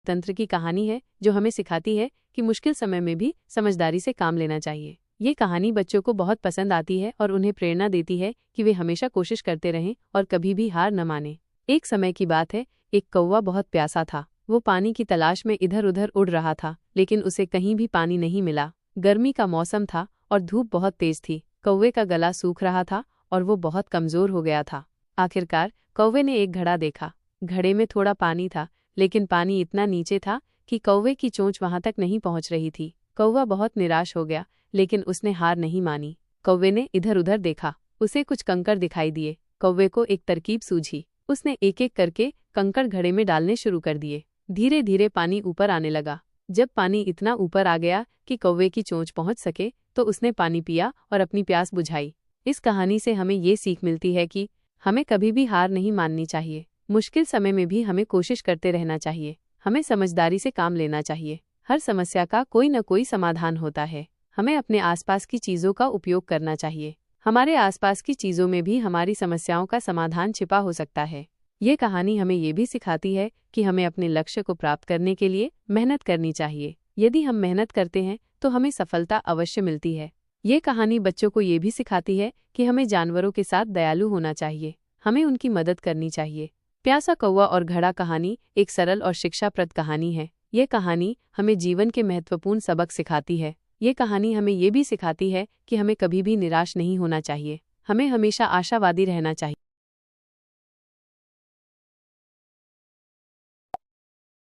तंत्र की कहानी है जो हमें सिखाती है कि मुश्किल समय में भी समझदारी से काम लेना चाहिए। ये कहानी बच्चों को बहुत पसंद आती है और उन्हें प्रेरणा देती है कि वे हमेशा कोशिश करते रहें और कभी भी हार न मानें। एक समय की बात है, एक कौवा बहुत प्यासा था। वो पानी की तलाश में इधर उधर उड़ रहा था, लेकिन उसे कहीं भी पानी नहीं मिला। गर्मी का मौसम था और धूप बहुत तेज थी। कौवे का गला सूख रहा था और वो बहुत कमजोर हो गया था। आखिरकार कौवे ने एक घड़ा देखा। घड़े में थोड़ा पानी था, लेकिन पानी इतना नीचे था कि कौवे की चोंच वहां तक नहीं पहुंच रही थी। कौवा बहुत निराश हो गया, लेकिन उसने हार नहीं मानी। कौवे ने इधर उधर देखा। उसे कुछ कंकड़ दिखाई दिए। कौवे को एक तरकीब सूझी। उसने एक एक करके कंकड़ घड़े में डालने शुरू कर दिए। धीरे धीरे पानी ऊपर आने लगा। जब पानी इतना ऊपर आ गया कि कौवे की चोंच पहुंच सके, तो उसने पानी पिया और अपनी प्यास बुझाई। इस कहानी से हमें ये सीख मिलती है कि हमें कभी भी हार नहीं माननी चाहिए। मुश्किल समय में भी हमें कोशिश करते रहना चाहिए। हमें समझदारी से काम लेना चाहिए। हर समस्या का कोई न कोई समाधान होता है। हमें अपने आसपास की चीज़ों का उपयोग करना चाहिए। हमारे आसपास की चीज़ों में भी हमारी समस्याओं का समाधान छिपा हो सकता है। ये कहानी हमें ये भी सिखाती है कि हमें अपने लक्ष्य को प्राप्त करने के लिए मेहनत करनी चाहिए। यदि हम मेहनत करते हैं तो हमें सफलता अवश्य मिलती है। ये कहानी बच्चों को ये भी सिखाती है कि हमें जानवरों के साथ दयालु होना चाहिए। हमें उनकी मदद करनी चाहिए। प्यासा कौवा और घड़ा कहानी एक सरल और शिक्षाप्रद कहानी है। ये कहानी हमें जीवन के महत्वपूर्ण सबक सिखाती है। ये कहानी हमें ये भी सिखाती है कि हमें कभी भी निराश नहीं होना चाहिए। हमें हमेशा आशावादी रहना चाहिए।